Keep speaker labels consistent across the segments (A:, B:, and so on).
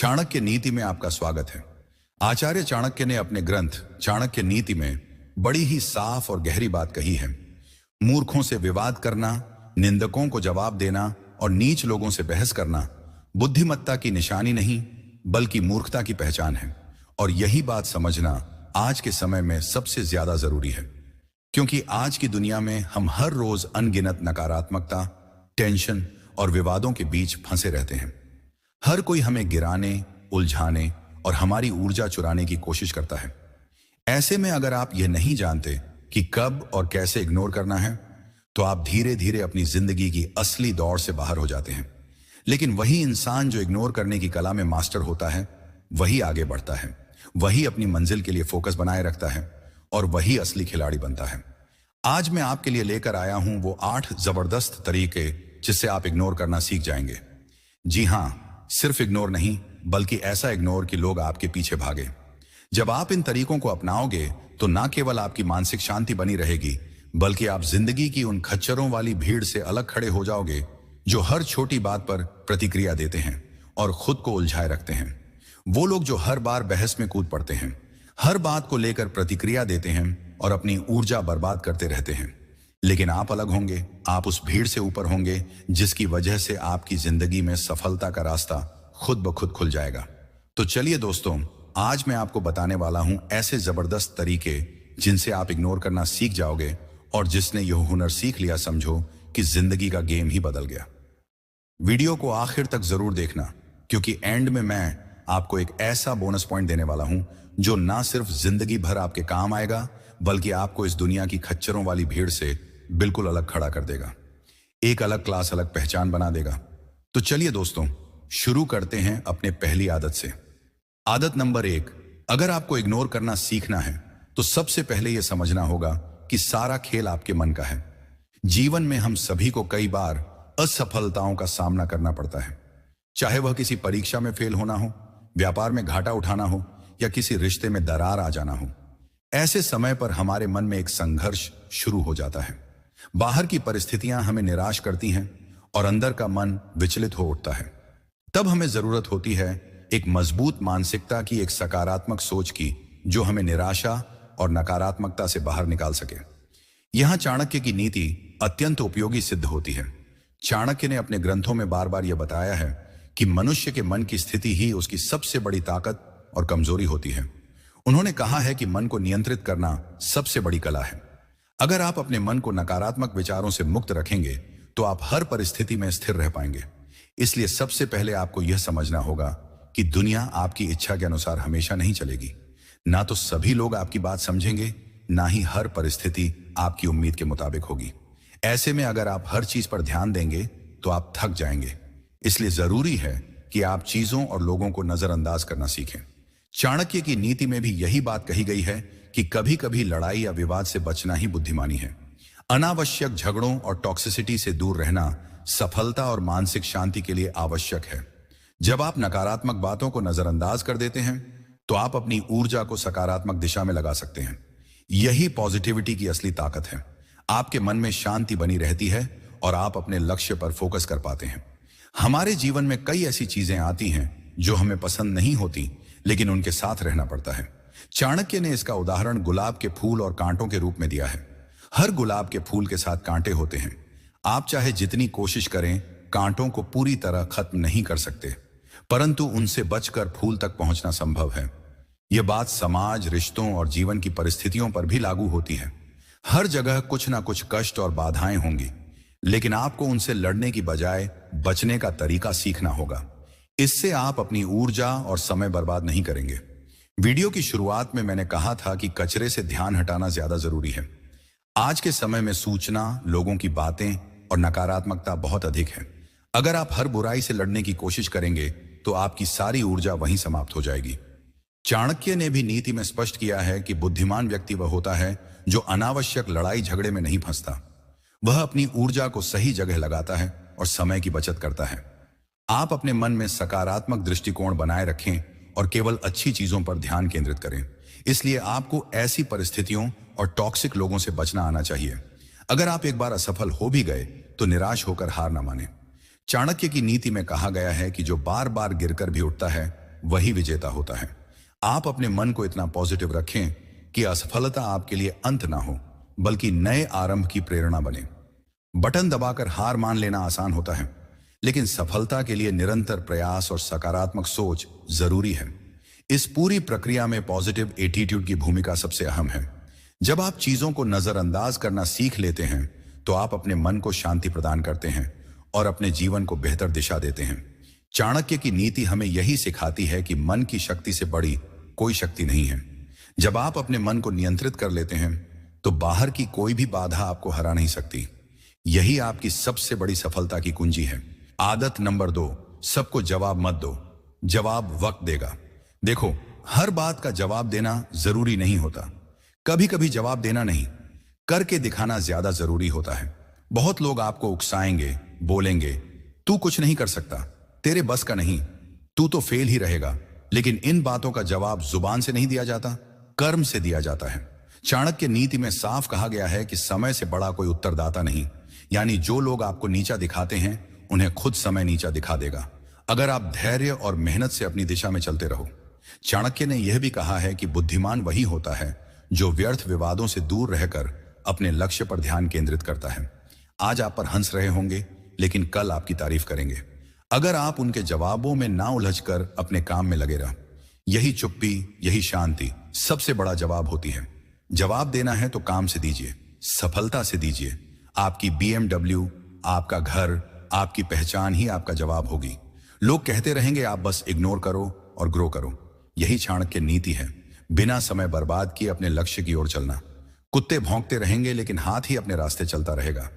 A: चाणक्य नीति में आपका स्वागत है। आचार्य चाणक्य ने अपने ग्रंथ चाणक्य नीति में बड़ी ही साफ और गहरी बात कही है। मूर्खों से विवाद करना, निंदकों को जवाब देना और नीच लोगों से बहस करना बुद्धिमत्ता की निशानी नहीं बल्कि मूर्खता की पहचान है। और यही बात समझना आज के समय में सबसे ज्यादा जरूरी है, क्योंकि आज की दुनिया में हम हर रोज अनगिनत नकारात्मकता, टेंशन और विवादों के बीच फंसे रहते हैं। हर कोई हमें गिराने, उलझाने और हमारी ऊर्जा चुराने की कोशिश करता है। ऐसे में अगर आप यह नहीं जानते कि कब और कैसे इग्नोर करना है, तो आप धीरे धीरे अपनी जिंदगी की असली दौड़ से बाहर हो जाते हैं। लेकिन वही इंसान जो इग्नोर करने की कला में मास्टर होता है, वही आगे बढ़ता है, वही अपनी मंजिल के लिए फोकस बनाए रखता है और वही असली खिलाड़ी बनता है। आज मैं आपके लिए लेकर आया हूं वो 8 जबरदस्त तरीके जिससे आप इग्नोर करना सीख जाएंगे। जी हां, सिर्फ इग्नोर नहीं बल्कि ऐसा इग्नोर कि लोग आपके पीछे भागे। जब आप इन तरीकों को अपनाओगे तो ना केवल आपकी मानसिक शांति बनी रहेगी, बल्कि आप जिंदगी की उन खच्चरों वाली भीड़ से अलग खड़े हो जाओगे जो हर छोटी बात पर प्रतिक्रिया देते हैं और खुद को उलझाए रखते हैं। वो लोग जो हर बार बहस में कूद पड़ते हैं, हर बात को लेकर प्रतिक्रिया देते हैं और अपनी ऊर्जा बर्बाद करते रहते हैं। लेकिन आप अलग होंगे, आप उस भीड़ से ऊपर होंगे जिसकी वजह से आपकी जिंदगी में सफलता का रास्ता खुद ब खुद खुल जाएगा। तो चलिए दोस्तों, आज मैं आपको बताने वाला हूं ऐसे जबरदस्त तरीके जिनसे आप इग्नोर करना सीख जाओगे, और जिसने यह हुनर सीख लिया, समझो कि जिंदगी का गेम ही बदल गया। वीडियो को आखिर तक जरूर देखना, क्योंकि एंड में मैं आपको एक ऐसा बोनस पॉइंट देने वाला हूं जो ना सिर्फ जिंदगी भर आपके काम आएगा, बल्कि आपको इस दुनिया की खच्चरों वाली भीड़ से बिल्कुल अलग खड़ा कर देगा, एक अलग क्लास, अलग पहचान बना देगा। तो चलिए दोस्तों, शुरू करते हैं अपने पहली आदत से। आदत नंबर 1, अगर आपको इग्नोर करना सीखना है तो सबसे पहले यह समझना होगा कि सारा खेल आपके मन का है। जीवन में हम सभी को कई बार असफलताओं का सामना करना पड़ता है, चाहे वह किसी परीक्षा में फेल होना हो, व्यापार में घाटा उठाना हो या किसी रिश्ते में दरार आ जाना हो। ऐसे समय पर हमारे मन में एक संघर्ष शुरू हो जाता है। बाहर की परिस्थितियां हमें निराश करती हैं और अंदर का मन विचलित हो उठता है। तब हमें जरूरत होती है एक मजबूत मानसिकता की, एक सकारात्मक सोच की, जो हमें निराशा और नकारात्मकता से बाहर निकाल सके। यहां चाणक्य की नीति अत्यंत उपयोगी सिद्ध होती है। चाणक्य ने अपने ग्रंथों में बार बार यह बताया है कि मनुष्य के मन की स्थिति ही उसकी सबसे बड़ी ताकत और कमजोरी होती है। उन्होंने कहा है कि मन को नियंत्रित करना सबसे बड़ी कला है। अगर आप अपने मन को नकारात्मक विचारों से मुक्त रखेंगे तो आप हर परिस्थिति में स्थिर रह पाएंगे। इसलिए सबसे पहले आपको यह समझना होगा कि दुनिया आपकी इच्छा के अनुसार हमेशा नहीं चलेगी। ना तो सभी लोग आपकी बात समझेंगे, ना ही हर परिस्थिति आपकी उम्मीद के मुताबिक होगी। ऐसे में अगर आप हर चीज पर ध्यान देंगे तो आप थक जाएंगे। इसलिए जरूरी है कि आप चीजों और लोगों को नजरअंदाज करना सीखें। चाणक्य की नीति में भी यही बात कही गई है कि कभी कभी लड़ाई या विवाद से बचना ही बुद्धिमानी है। अनावश्यक झगड़ों और टॉक्सिसिटी से दूर रहना सफलता और मानसिक शांति के लिए आवश्यक है। जब आप नकारात्मक बातों को नजरअंदाज कर देते हैं तो आप अपनी ऊर्जा को सकारात्मक दिशा में लगा सकते हैं। यही पॉजिटिविटी की असली ताकत है। आपके मन में शांति बनी रहती है और आप अपने लक्ष्य पर फोकस कर पाते हैं। हमारे जीवन में कई ऐसी चीजें आती हैं जो हमें पसंद नहीं होती, लेकिन उनके साथ रहना पड़ता है। चाणक्य ने इसका उदाहरण गुलाब के फूल और कांटों के रूप में दिया है। हर गुलाब के फूल के साथ कांटे होते हैं। आप चाहे जितनी कोशिश करें, कांटों को पूरी तरह खत्म नहीं कर सकते, परंतु उनसे बचकर फूल तक पहुंचना संभव है। यह बात समाज, रिश्तों और जीवन की परिस्थितियों पर भी लागू होती है। हर जगह कुछ ना कुछ कष्ट और बाधाएं होंगी, लेकिन आपको उनसे लड़ने की बजाय बचने का तरीका सीखना होगा। इससे आप अपनी ऊर्जा और समय बर्बाद नहीं करेंगे। वीडियो की शुरुआत में मैंने कहा था कि कचरे से ध्यान हटाना ज्यादा जरूरी है। आज के समय में सूचना, लोगों की बातें और नकारात्मकता बहुत अधिक है। अगर आप हर बुराई से लड़ने की कोशिश करेंगे तो आपकी सारी ऊर्जा वहीं समाप्त हो जाएगी। चाणक्य ने भी नीति में स्पष्ट किया है कि बुद्धिमान व्यक्ति वह होता है जो अनावश्यक लड़ाई झगड़े में नहीं फंसता। वह अपनी ऊर्जा को सही जगह लगाता है और समय की बचत करता है। आप अपने मन में सकारात्मक दृष्टिकोण बनाए रखें और केवल अच्छी चीजों पर ध्यान केंद्रित करें। इसलिए आपको ऐसी परिस्थितियों और टॉक्सिक लोगों से बचना आना चाहिए। अगर आप एक बार असफल हो भी गए तो निराश होकर हार न माने। चाणक्य की नीति में कहा गया है कि जो बार बार गिरकर भी उठता है वही विजेता होता है। आप अपने मन को इतना पॉजिटिव रखें कि असफलता आपके लिए अंत ना हो, बल्कि नए आरंभ की प्रेरणा बने। बटन दबाकर हार मान लेना आसान होता है, लेकिन सफलता के लिए निरंतर प्रयास और सकारात्मक सोच जरूरी है। इस पूरी प्रक्रिया में पॉजिटिव एटीट्यूड की भूमिका सबसे अहम है। जब आप चीजों को नजरअंदाज करना सीख लेते हैं तो आप अपने मन को शांति प्रदान करते हैं और अपने जीवन को बेहतर दिशा देते हैं। चाणक्य की नीति हमें यही सिखाती है कि मन की शक्ति से बड़ी कोई शक्ति नहीं है। जब आप अपने मन को नियंत्रित कर लेते हैं तो बाहर की कोई भी बाधा आपको हरा नहीं सकती। यही आपकी सबसे बड़ी सफलता की कुंजी है। आदत नंबर 2, सबको जवाब मत दो, जवाब वक्त देगा। देखो, हर बात का जवाब देना जरूरी नहीं होता। कभी कभी जवाब देना नहीं, करके दिखाना ज्यादा जरूरी होता है। बहुत लोग आपको उकसाएंगे, बोलेंगे तू कुछ नहीं कर सकता, तेरे बस का नहीं, तू तो फेल ही रहेगा। लेकिन इन बातों का जवाब जुबान से नहीं दिया जाता, कर्म से दिया जाता है। चाणक्य नीति में साफ कहा गया है कि समय से बड़ा कोई उत्तरदाता नहीं। यानी जो लोग आपको नीचा दिखाते हैं उन्हें खुद समय नीचा दिखा देगा, अगर आप धैर्य और मेहनत से अपनी दिशा में चलते रहो। चाणक्य ने यह भी कहा है कि बुद्धिमान वही होता है जो व्यर्थ विवादों से दूर रहकर अपने लक्ष्य पर ध्यान केंद्रित करता है। आज आप पर हंस रहे होंगे, लेकिन कल आपकी तारीफ करेंगे अगर आप उनके जवाबों में ना उलझकर अपने काम में लगे रह। यही चुप्पी, यही शांति सबसे बड़ा जवाब होती है। जवाब देना है तो काम से दीजिए, सफलता से दीजिए। आपकी BMW, आपका घर, आपकी पहचान ही आपका जवाब होगी। लोग कहते रहेंगे आप बस इग्नोर करो और ग्रो करो। यही चाणक्य नीति है। बिना समय बर्बाद किए अपने लक्ष्य की ओर चलना। कुत्ते भौंकते रहेंगे लेकिन हाथ ही अपने रास्ते चलता रहेगा।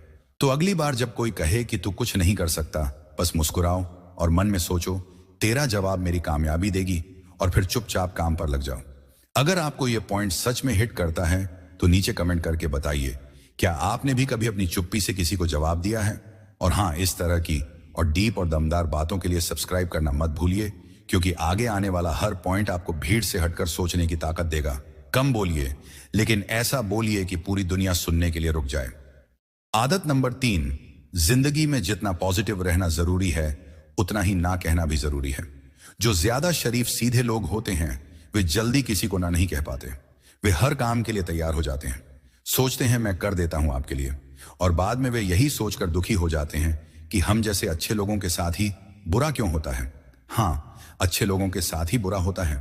A: तो अगली बार जब कोई कहे कि तू कुछ नहीं कर सकता, बस मुस्कुराओ और मन में सोचो तेरा जवाब मेरी कामयाबी देगी, और फिर चुपचाप काम पर लग जाओ। अगर आपको यह पॉइंट सच में हिट करता है तो नीचे कमेंट करके बताइए, क्या आपने भी कभी अपनी चुप्पी से किसी को जवाब दिया है? और हाँ, इस तरह की और डीप और दमदार बातों के लिए सब्सक्राइब करना मत भूलिए, क्योंकि आगे आने वाला हर पॉइंट आपको भीड़ से हटकर सोचने की ताकत देगा। कम बोलिए, लेकिन ऐसा बोलिए कि पूरी दुनिया सुनने के लिए रुक जाए। आदत नंबर 3, जिंदगी में जितना पॉजिटिव रहना जरूरी है उतना ही ना कहना भी जरूरी है। जो ज्यादा शरीफ सीधे लोग होते हैं वे जल्दी किसी को ना नहीं कह पाते। वे हर काम के लिए तैयार हो जाते हैं, सोचते हैं मैं कर देता हूं आपके लिए, और बाद में वे यही सोचकर दुखी हो जाते हैं कि हम जैसे अच्छे लोगों के साथ ही बुरा क्यों होता है। हाँ, अच्छे लोगों के साथ ही बुरा होता है,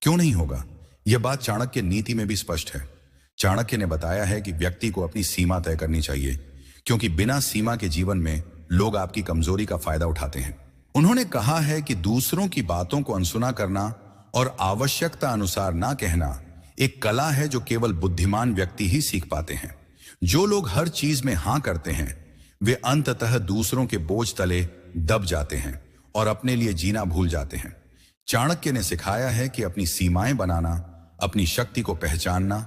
A: क्यों नहीं होगा। यह बात चाणक्य नीति में भी स्पष्ट है। चाणक्य ने बताया है कि व्यक्ति को अपनी सीमा तय करनी चाहिए, क्योंकि बिना सीमा के जीवन में लोग आपकी कमजोरी का फायदा उठाते हैं। उन्होंने कहा है कि दूसरों की बातों को अनसुना करना और आवश्यकता अनुसार ना कहना एक कला है जो केवल बुद्धिमान व्यक्ति ही सीख पाते हैं। जो लोग हर चीज में हां करते हैं वे अंततः दूसरों के बोझ तले दब जाते हैं और अपने लिए जीना भूल जाते हैं। चाणक्य ने सिखाया है कि अपनी सीमाएं बनाना, अपनी शक्ति को पहचानना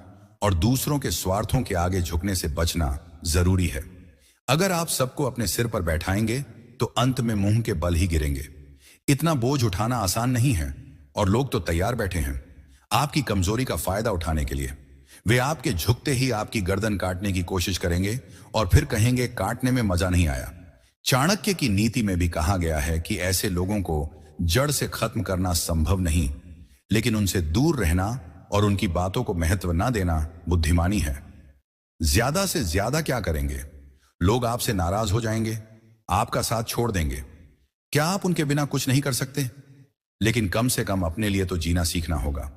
A: और दूसरों के स्वार्थों के आगे झुकने से बचना जरूरी है। अगर आप सबको अपने सिर पर बैठाएंगे तो अंत में मुंह के बल ही गिरेंगे। इतना बोझ उठाना आसान नहीं है और लोग तो तैयार बैठे हैं आपकी कमजोरी का फायदा उठाने के लिए। वे आपके झुकते ही आपकी गर्दन काटने की कोशिश करेंगे और फिर कहेंगे काटने में मजा नहीं आया। चाणक्य की नीति में भी कहा गया है कि ऐसे लोगों को जड़ से खत्म करना संभव नहीं, लेकिन उनसे दूर रहना और उनकी बातों को महत्व ना देना बुद्धिमानी है। ज्यादा से ज्यादा क्या करेंगे? लोग आपसे नाराज हो जाएंगे, आपका साथ छोड़ देंगे। क्या आप उनके बिना कुछ नहीं कर सकते? लेकिन कम से कम अपने लिए तो जीना सीखना होगा।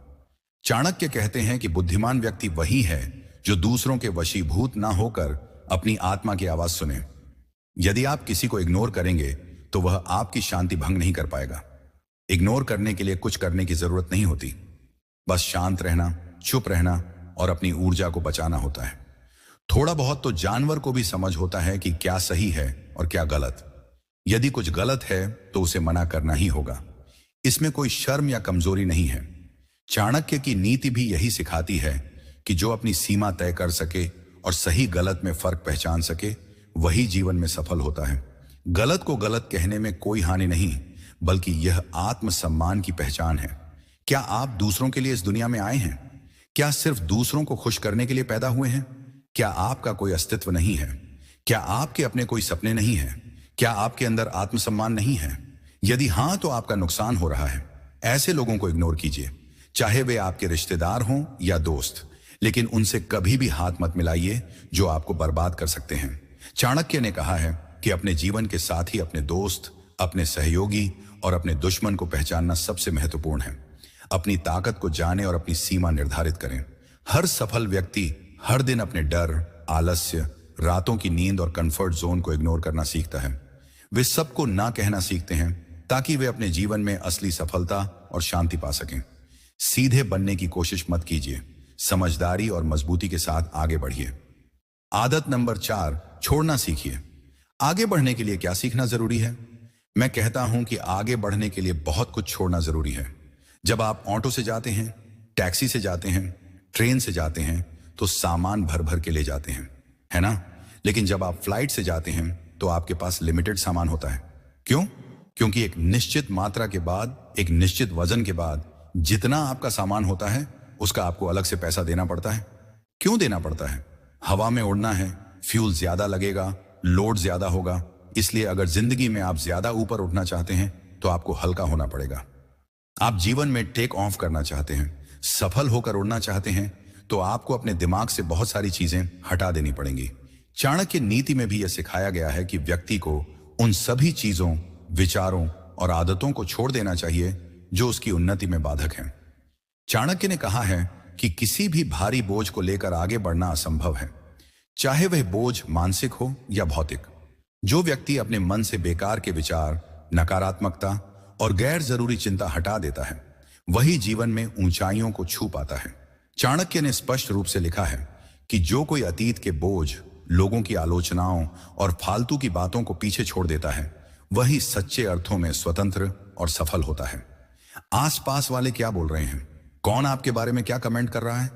A: चाणक्य कहते हैं कि बुद्धिमान व्यक्ति वही है जो दूसरों के वशीभूत ना होकर अपनी आत्मा की आवाज सुने। यदि आप किसी को इग्नोर करेंगे तो वह आपकी शांति भंग नहीं कर पाएगा। इग्नोर करने के लिए कुछ करने की जरूरत नहीं होती, बस शांत रहना, चुप रहना और अपनी ऊर्जा को बचाना होता है। थोड़ा बहुत तो जानवर को भी समझ होता है कि क्या सही है और क्या गलत। यदि कुछ गलत है तो उसे मना करना ही होगा। इसमें कोई शर्म या कमजोरी नहीं है। चाणक्य की नीति भी यही सिखाती है कि जो अपनी सीमा तय कर सके और सही गलत में फर्क पहचान सके वही जीवन में सफल होता है। गलत को गलत कहने में कोई हानि नहीं, बल्कि यह आत्मसम्मान की पहचान है। क्या आप दूसरों के लिए इस दुनिया में आए हैं? क्या सिर्फ दूसरों को खुश करने के लिए पैदा हुए हैं? क्या आपका कोई अस्तित्व नहीं है? क्या आपके अपने कोई सपने नहीं हैं? क्या आपके अंदर आत्मसम्मान नहीं है? यदि हां तो आपका नुकसान हो रहा है। ऐसे लोगों को इग्नोर कीजिए, चाहे वे आपके रिश्तेदार हों या दोस्त, लेकिन उनसे कभी भी हाथ मत मिलाइए जो आपको बर्बाद कर सकते हैं। चाणक्य ने कहा है कि अपने जीवन के साथ ही अपने दोस्त, अपने सहयोगी और अपने दुश्मन को पहचानना सबसे महत्वपूर्ण है। अपनी ताकत को जाने और अपनी सीमा निर्धारित करें। हर सफल व्यक्ति हर दिन अपने डर, आलस्य, रातों की नींद और कंफर्ट जोन को इग्नोर करना सीखता है। वे सबको ना कहना सीखते हैं ताकि वे अपने जीवन में असली सफलता और शांति पा सकें। सीधे बनने की कोशिश मत कीजिए, समझदारी और मजबूती के साथ आगे बढ़िए। आदत नंबर 4, छोड़ना सीखिए। आगे बढ़ने के लिए क्या सीखना जरूरी है? मैं कहता हूं कि आगे बढ़ने के लिए बहुत कुछ छोड़ना जरूरी है। जब आप ऑटो से जाते हैं, टैक्सी से जाते हैं, ट्रेन से जाते हैं तो सामान भर भर के ले जाते हैं, है ना? लेकिन जब आप फ्लाइट से जाते हैं तो आपके पास लिमिटेड सामान होता है। क्यों? क्योंकि एक निश्चित मात्रा के बाद, एक निश्चित वजन के बाद जितना आपका सामान होता है उसका आपको अलग से पैसा देना पड़ता है। क्यों देना पड़ता है? हवा में उड़ना है, फ्यूल ज्यादा लगेगा, लोड ज्यादा होगा। इसलिए अगर जिंदगी में आप ज्यादा ऊपर उठना चाहते हैं तो आपको हल्का होना पड़ेगा। आप जीवन में टेक ऑफ करना चाहते हैं, सफल होकर उड़ना चाहते हैं तो आपको अपने दिमाग से बहुत सारी चीजें हटा देनी पड़ेंगी। चाणक्य नीति में भी यह सिखाया गया है कि व्यक्ति को उन सभी चीजों, विचारों और आदतों को छोड़ देना चाहिए जो उसकी उन्नति में बाधक हैं। चाणक्य ने कहा है कि किसी भी भारी बोझ को लेकर आगे बढ़ना असंभव है, चाहे वह बोझ मानसिक हो या भौतिक। जो व्यक्ति अपने मन से बेकार के विचार, नकारात्मकता और गैर जरूरी चिंता हटा देता है वही जीवन में ऊंचाइयों को छू पाता है। चाणक्य ने स्पष्ट रूप से लिखा है कि जो कोई अतीत के बोझ, लोगों की आलोचनाओं और फालतू की बातों को पीछे छोड़ देता है वही सच्चे अर्थों में स्वतंत्र और सफल होता है। आसपास वाले क्या बोल रहे हैं, कौन आपके बारे में क्या कमेंट कर रहा है,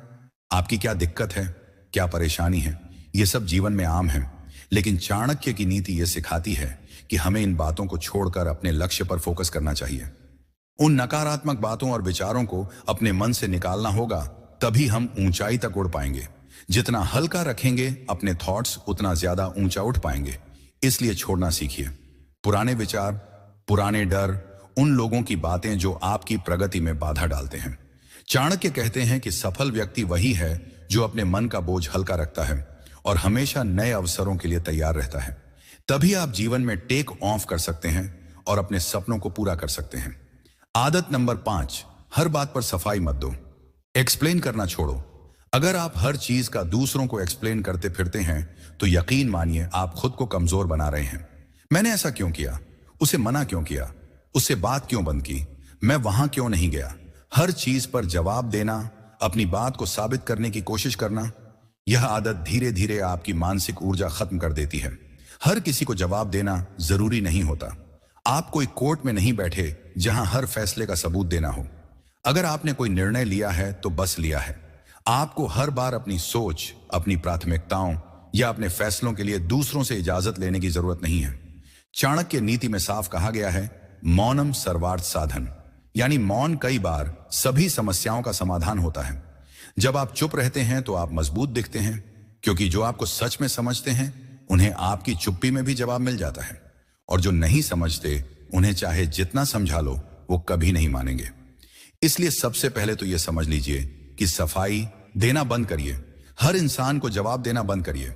A: आपकी क्या दिक्कत है, क्या परेशानी है, ये सब जीवन में आम है। लेकिन चाणक्य की नीति यह सिखाती है कि हमें इन बातों को छोड़कर अपने लक्ष्य पर फोकस करना चाहिए। उन नकारात्मक बातों और विचारों को अपने मन से निकालना होगा, तभी हम ऊंचाई तक उड़ पाएंगे। जितना हल्का रखेंगे अपने थॉट्स, उतना ज्यादा ऊंचा उठ पाएंगे। इसलिए छोड़ना सीखिए पुराने विचार, पुराने डर, उन लोगों की बातें जो आपकी प्रगति में बाधा डालते हैं। चाणक्य कहते हैं कि सफल व्यक्ति वही है जो अपने मन का बोझ हल्का रखता है और हमेशा नए अवसरों के लिए तैयार रहता है। तभी आप जीवन में टेक ऑफ कर सकते हैं और अपने सपनों को पूरा कर सकते हैं। आदत नंबर 5, हर बात पर सफाई मत दो। एक्सप्लेन करना छोड़ो। अगर आप हर चीज का दूसरों को एक्सप्लेन करते फिरते हैं तो यकीन मानिए आप खुद को कमजोर बना रहे हैं। मैंने ऐसा क्यों किया, उसे मना क्यों किया, उससे बात क्यों बंद की, मैं वहां क्यों नहीं गया। हर चीज पर जवाब देना, अपनी बात को साबित करने की कोशिश करना, यह आदत धीरे धीरे आपकी मानसिक ऊर्जा खत्म कर देती है। हर किसी को जवाब देना जरूरी नहीं होता। आप कोई कोर्ट में नहीं बैठे जहां हर फैसले का सबूत देना हो। अगर आपने कोई निर्णय लिया है तो बस लिया है। आपको हर बार अपनी सोच, अपनी प्राथमिकताओं या अपने फैसलों के लिए दूसरों से इजाजत लेने की जरूरत नहीं है। चाणक्य नीति में साफ कहा गया है, मौनम सर्वार्थ साधन, यानी मौन कई बार सभी समस्याओं का समाधान होता है। जब आप चुप रहते हैं तो आप मजबूत दिखते हैं, क्योंकि जो आपको सच में समझते हैं उन्हें आपकी चुप्पी में भी जवाब मिल जाता है, और जो नहीं समझते उन्हें चाहे जितना समझा लो वो कभी नहीं मानेंगे। इसलिए सबसे पहले तो यह समझ लीजिए कि सफाई देना बंद करिए। हर इंसान को जवाब देना बंद करिए।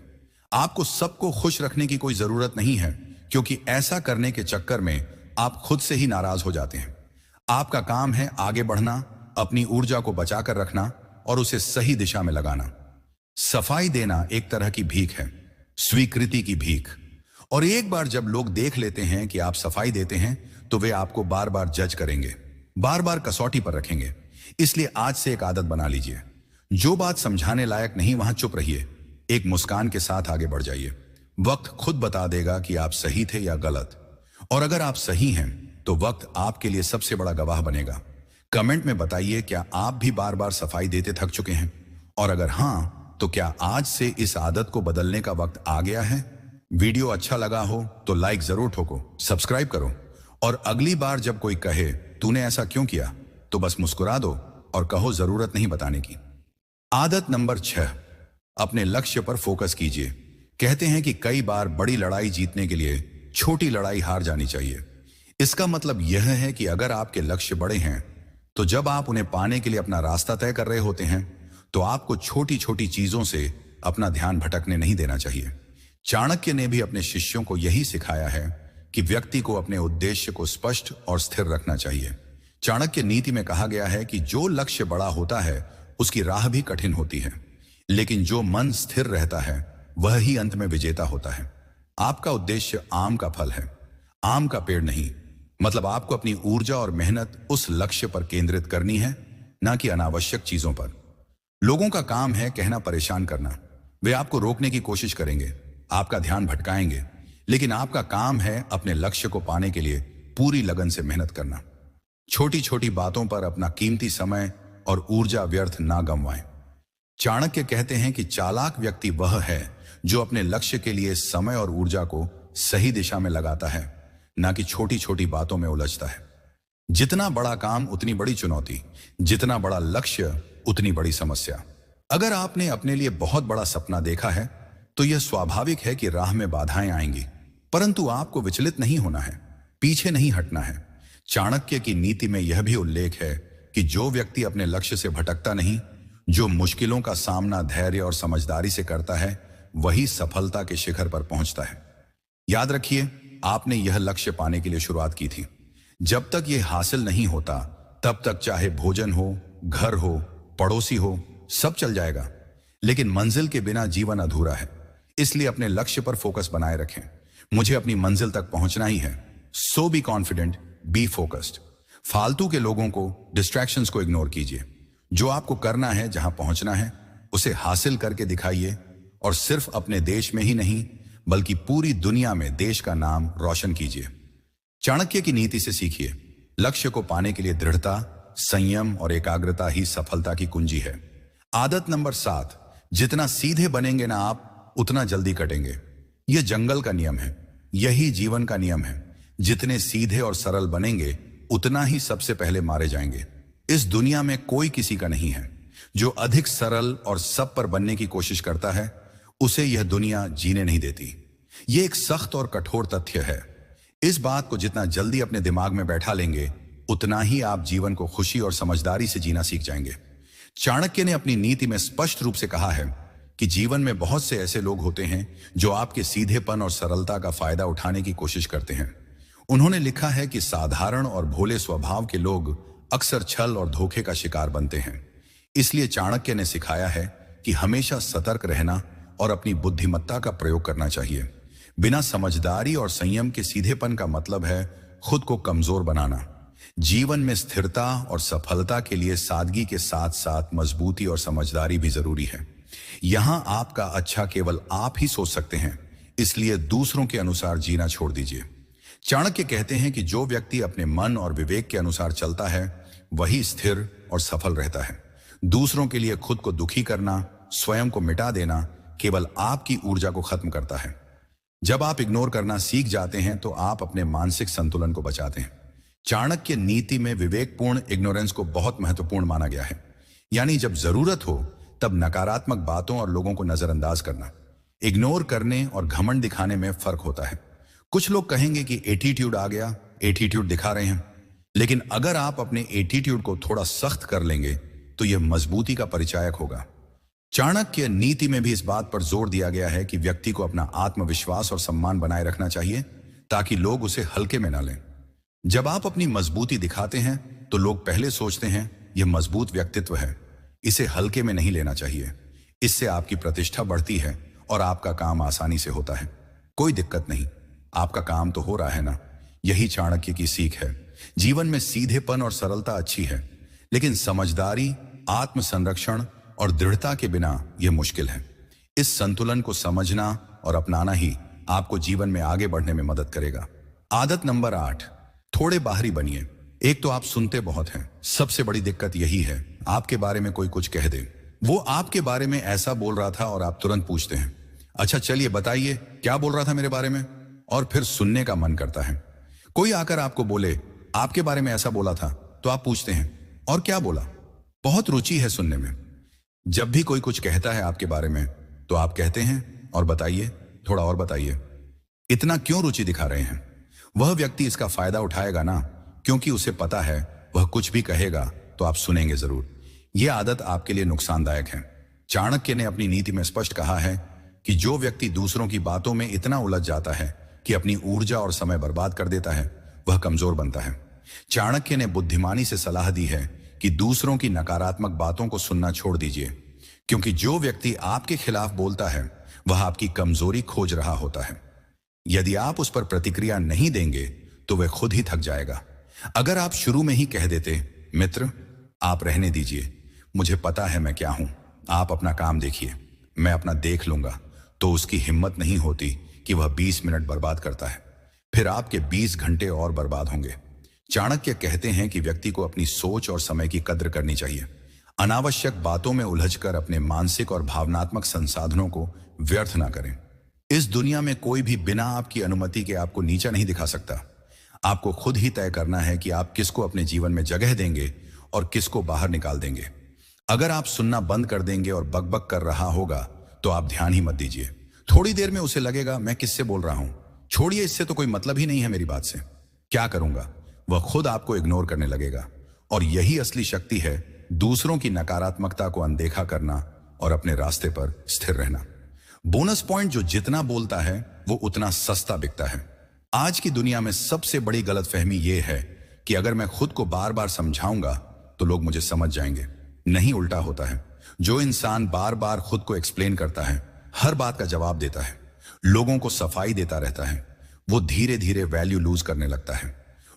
A: आपको सबको खुश रखने की कोई जरूरत नहीं है, क्योंकि ऐसा करने के चक्कर में आप खुद से ही नाराज हो जाते हैं। आपका काम है आगे बढ़ना, अपनी ऊर्जा को बचाकर रखना और उसे सही दिशा में लगाना। सफाई देना एक तरह की भीख है, स्वीकृति की भीख। और एक बार जब लोग देख लेते हैं कि आप सफाई देते हैं तो वे आपको बार बार जज करेंगे, बार बार कसौटी पर रखेंगे। इसलिए आज से एक आदत बना लीजिए, जो बात समझाने लायक नहीं वहां चुप रहिए, एक मुस्कान के साथ आगे बढ़ जाइए। वक्त खुद बता देगा कि आप सही थे या गलत, और अगर आप सही हैं तो वक्त आपके लिए सबसे बड़ा गवाह बनेगा। कमेंट में बताइए, क्या आप भी बार बार सफाई देते थक चुके हैं, और अगर हां तो क्या आज से इस आदत को बदलने का वक्त आ गया है। वीडियो अच्छा लगा हो तो लाइक जरूर ठोको, सब्सक्राइब करो, और अगली बार जब कोई कहे तूने ऐसा क्यों किया तो बस मुस्कुरा दो और कहो जरूरत नहीं बताने की। आदत नंबर 6, अपने लक्ष्य पर फोकस कीजिए। कहते हैं कि कई बार बड़ी लड़ाई जीतने के लिए छोटी लड़ाई हार जानी चाहिए। इसका मतलब यह है कि अगर आपके लक्ष्य बड़े हैं तो जब आप उन्हें पाने के लिए अपना रास्ता तय कर रहे होते हैं तो आपको छोटी छोटी चीजों से अपना ध्यान भटकने नहीं देना चाहिए। चाणक्य ने भी अपने शिष्यों को यही सिखाया है कि व्यक्ति को अपने उद्देश्य को स्पष्ट और स्थिर रखना चाहिए। चाणक्य नीति में कहा गया है कि जो लक्ष्य बड़ा होता है उसकी राह भी कठिन होती है, लेकिन जो मन स्थिर रहता है वह ही अंत में विजेता होता है। आपका उद्देश्य आम का फल है, आम का पेड़ नहीं। मतलब आपको अपनी ऊर्जा और मेहनत उस लक्ष्य पर केंद्रित करनी है, ना कि अनावश्यक चीजों पर। लोगों का काम है कहना, परेशान करना। वे आपको रोकने की कोशिश करेंगे, आपका ध्यान भटकाएंगे, लेकिन आपका काम है अपने लक्ष्य को पाने के लिए पूरी लगन से मेहनत करना। छोटी छोटी बातों पर अपना कीमती समय और ऊर्जा व्यर्थ ना गंवाएं। चाणक्य कहते हैं कि चालाक व्यक्ति वह है जो अपने लक्ष्य के लिए समय और ऊर्जा को सही दिशा में लगाता है, ना कि छोटी छोटी बातों में उलझता है। जितना बड़ा काम उतनी बड़ी चुनौती, जितना बड़ा लक्ष्य उतनी बड़ी समस्या। अगर आपने अपने लिए बहुत बड़ा सपना देखा है तो यह स्वाभाविक है कि राह में बाधाएं आएंगी, परंतु आपको विचलित नहीं होना है, पीछे नहीं हटना है। चाणक्य की नीति में यह भी उल्लेख है कि जो व्यक्ति अपने लक्ष्य से भटकता नहीं, जो मुश्किलों का सामना धैर्य और समझदारी से करता है, वही सफलता के शिखर पर पहुंचता है। याद रखिए, आपने यह लक्ष्य पाने के लिए शुरुआत की थी। जब तक यह हासिल नहीं होता तब तक चाहे भोजन हो, घर हो, पड़ोसी हो, सब चल जाएगा, लेकिन मंजिल के बिना जीवन अधूरा है। इसलिए अपने लक्ष्य पर फोकस बनाए रखें। मुझे अपनी मंजिल तक पहुंचना ही है। सो बी कॉन्फिडेंट, बी फोकस्ड। फालतू के लोगों को, डिस्ट्रैक्शंस को इग्नोर कीजिए। जो आपको करना है, जहां पहुंचना है, उसे हासिल करके दिखाइए, और सिर्फ अपने देश में ही नहीं बल्कि पूरी दुनिया में देश का नाम रोशन कीजिए। चाणक्य की नीति से सीखिए। लक्ष्य को पाने के लिए दृढ़ता, संयम और एकाग्रता ही सफलता की कुंजी है। आदत नंबर 7, जितना सीधे बनेंगे ना आप, उतना जल्दी कटेंगे। यह जंगल का नियम है, यही जीवन का नियम है। जितने सीधे और सरल बनेंगे उतना ही सबसे पहले मारे जाएंगे। इस दुनिया में कोई किसी का नहीं है। जो अधिक सरल और सब पर बनने की कोशिश करता है उसे यह दुनिया जीने नहीं देती। यह एक सख्त और कठोर तथ्य है। इस बात को जितना जल्दी अपने दिमाग में बैठा लेंगे उतना ही आप जीवन को खुशी और समझदारी से जीना सीख जाएंगे। चाणक्य ने अपनी नीति में स्पष्ट रूप से कहा है कि जीवन में बहुत से ऐसे लोग होते हैं जो आपके सीधेपन और सरलता का फायदा उठाने की कोशिश करते हैं। उन्होंने लिखा है कि साधारण और भोले स्वभाव के लोग अक्सर छल और धोखे का शिकार बनते हैं। इसलिए चाणक्य ने सिखाया है कि हमेशा सतर्क रहना और अपनी बुद्धिमत्ता का प्रयोग करना चाहिए। बिना समझदारी और संयम के सीधेपन का मतलब है खुद को कमजोर बनाना। जीवन में स्थिरता और सफलता के लिए सादगी के साथ साथ मजबूती और समझदारी भी जरूरी है। यहां आपका अच्छा केवल आप ही सोच सकते हैं, इसलिए दूसरों के अनुसार जीना छोड़ दीजिए। चाणक्य कहते हैं कि जो व्यक्ति अपने मन और विवेक के अनुसार चलता है वही स्थिर और सफल रहता है। दूसरों के लिए खुद को दुखी करना, स्वयं को मिटा देना केवल आपकी ऊर्जा को खत्म करता है। जब आप इग्नोर करना सीख जाते हैं तो आप अपने मानसिक संतुलन को बचाते हैं। चाणक्य नीति में विवेकपूर्ण इग्नोरेंस को बहुत महत्वपूर्ण माना गया है। यानी जब जरूरत हो तब नकारात्मक बातों और लोगों को नजरअंदाज करना। इग्नोर करने और घमंड दिखाने में फर्क होता है। कुछ लोग कहेंगे कि एटीट्यूड आ गया, एटीट्यूड दिखा रहे हैं, लेकिन अगर आप अपने एटीट्यूड को थोड़ा सख्त कर लेंगे तो यह मजबूती का परिचायक होगा। चाणक्य नीति में भी इस बात पर जोर दिया गया है कि व्यक्ति को अपना आत्मविश्वास और सम्मान बनाए रखना चाहिए ताकि लोग उसे हल्के में ना लें। जब आप अपनी मजबूती दिखाते हैं तो लोग पहले सोचते हैं यह मजबूत व्यक्तित्व है, इसे हल्के में नहीं लेना चाहिए। इससे आपकी प्रतिष्ठा बढ़ती है और आपका काम आसानी से होता है। कोई दिक्कत नहीं, आपका काम तो हो रहा है ना। यही चाणक्य की सीख है। जीवन में सीधेपन और सरलता अच्छी है, लेकिन समझदारी, आत्मसंरक्षण और दृढ़ता के बिना यह मुश्किल है। इस संतुलन को समझना और अपनाना ही आपको जीवन में आगे बढ़ने में मदद करेगा। आदत नंबर 8, थोड़े बाहरी बनिए। एक तो आप सुनते बहुत हैं, सबसे बड़ी दिक्कत यही है आपके बारे में कोई कुछ कह दे। वो आपके बारे में ऐसा बोल रहा था और आप तुरंत पूछते हैं, अच्छा चलिए बताइए क्या बोल रहा था मेरे बारे में, और फिर सुनने का मन करता है। कोई आकर आपको बोले आपके बारे में ऐसा बोला था तो आप पूछते हैं और क्या बोला। बहुत रुचि है सुनने में। जब भी कोई कुछ कहता है आपके बारे में तो आप कहते हैं और बताइए, थोड़ा और बताइए। इतना क्यों रुचि दिखा रहे हैं? वह व्यक्ति इसका फायदा उठाएगा ना, क्योंकि उसे पता है वह कुछ भी कहेगा तो आप सुनेंगे जरूर। यह आदत आपके लिए नुकसानदायक है। चाणक्य ने अपनी नीति में स्पष्ट कहा है कि जो व्यक्ति दूसरों की बातों में इतना उलझ जाता है कि अपनी ऊर्जा और समय बर्बाद कर देता है, वह कमजोर बनता है। चाणक्य ने बुद्धिमानी से सलाह दी है कि दूसरों की नकारात्मक बातों को सुनना छोड़ दीजिए, क्योंकि जो व्यक्ति आपके खिलाफ बोलता है वह आपकी कमजोरी खोज रहा होता है। यदि आप उस पर प्रतिक्रिया नहीं देंगे तो वह खुद ही थक जाएगा। अगर आप शुरू में ही कह देते, मित्र आप रहने दीजिए, मुझे पता है मैं क्या हूं, आप अपना काम देखिए, मैं अपना देख लूंगा, तो उसकी हिम्मत नहीं होती कि वह 20 मिनट बर्बाद करता है। फिर आपके 20 घंटे और बर्बाद होंगे। चाणक्य कहते हैं कि व्यक्ति को अपनी सोच और समय की कद्र करनी चाहिए। अनावश्यक बातों में उलझकर अपने मानसिक और भावनात्मक संसाधनों को व्यर्थ ना करें। इस दुनिया में कोई भी बिना आपकी अनुमति के आपको नीचा नहीं दिखा सकता। आपको खुद ही तय करना है कि आप किसको अपने जीवन में जगह देंगे और किसको बाहर निकाल देंगे। अगर आप सुनना बंद कर देंगे और बकबक कर रहा होगा तो आप ध्यान ही मत दीजिए। थोड़ी देर में उसे लगेगा मैं किससे बोल रहा हूं, छोड़िए, इससे तो कोई मतलब ही नहीं है मेरी बात से, क्या करूंगा। वह खुद आपको इग्नोर करने लगेगा। और यही असली शक्ति है, दूसरों की नकारात्मकता को अनदेखा करना और अपने रास्ते पर स्थिर रहना। बोनस पॉइंट, जो जितना बोलता है वो उतना सस्ता बिकता है। आज की दुनिया में सबसे बड़ी गलतफहमी यह है कि अगर मैं खुद को बार बार समझाऊंगा तो लोग मुझे समझ जाएंगे। नहीं, उल्टा होता है। जो इंसान बार बार खुद को एक्सप्लेन करता है, हर बात का जवाब देता है, लोगों को सफाई देता रहता है, वो धीरे धीरे वैल्यू लूज करने लगता है।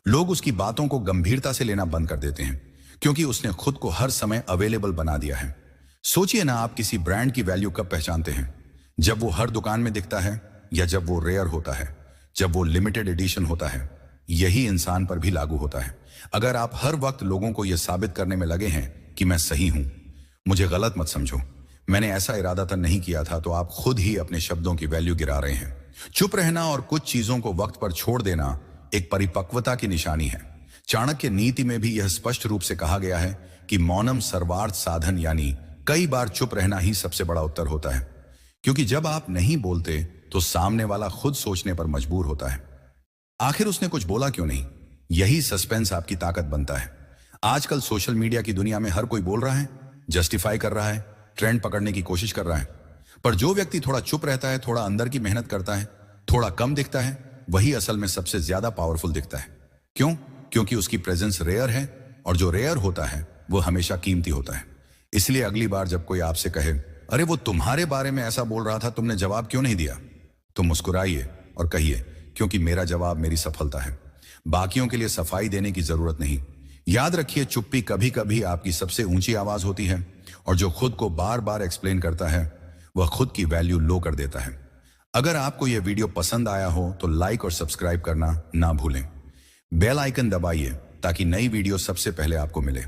A: लोग उसकी बातों को गंभीरता से लेना बंद कर देते हैं, क्योंकि उसने खुद को हर समय अवेलेबल बना दिया है। सोचिए ना, आप किसी ब्रांड की वैल्यू कब पहचानते हैं? जब वो हर दुकान में दिखता है, या जब वो रेयर होता है, जब वो लिमिटेड एडिशन होता है। यही इंसान पर भी लागू होता है। अगर आप हर वक्त लोगों को यह साबित करने में लगे हैं कि मैं सही हूं, मुझे गलत मत समझो, मैंने ऐसा इरादतन नहीं किया था, तो आप खुद ही अपने शब्दों की वैल्यू गिरा रहे हैं। चुप रहना और कुछ चीजों को वक्त पर छोड़ देना एक परिपक्वता की निशानी है। चाणक्य नीति में भी यह स्पष्ट रूप से कहा गया है कि मौनम सर्वार्थ साधन, यानी कई बार चुप रहना ही सबसे बड़ा उत्तर होता है। क्योंकि जब आप नहीं बोलते तो सामने वाला खुद सोचने पर मजबूर होता है, आखिर उसने कुछ बोला क्यों नहीं। यही सस्पेंस आपकी ताकत बनता है। आजकल सोशल मीडिया की दुनिया में हर कोई बोल रहा है, जस्टिफाई कर रहा है, ट्रेंड पकड़ने की कोशिश कर रहा है। पर जो व्यक्ति थोड़ा चुप रहता है, थोड़ा अंदर की मेहनत करता है, थोड़ा कम दिखता है, वही असल में सबसे ज्यादा पावरफुल दिखता है। क्यों? क्योंकि उसकी प्रेजेंस रेयर है, और जो रेयर होता है वो हमेशा कीमती होता है। इसलिए अगली बार जब कोई आपसे कहे, अरे वो तुम्हारे बारे में ऐसा बोल रहा था, तुमने जवाब क्यों नहीं दिया, तो मुस्कुराइए और कहिए, क्योंकि मेरा जवाब मेरी सफलता है, बाकियों के लिए सफाई देने की जरूरत नहीं। याद रखिए, चुप्पी कभी कभी आपकी सबसे ऊंची आवाज होती है, और जो खुद को बार बार एक्सप्लेन करता है वह खुद की वैल्यू लो कर देता है। अगर आपको यह वीडियो पसंद आया हो तो लाइक और सब्सक्राइब करना ना भूलें। बेल आइकन दबाइए ताकि नई वीडियो सबसे पहले आपको मिले।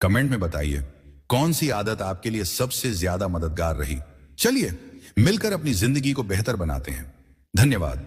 A: कमेंट में बताइए कौन सी आदत आपके लिए सबसे ज्यादा मददगार रही। चलिए मिलकर अपनी जिंदगी को बेहतर बनाते हैं। धन्यवाद।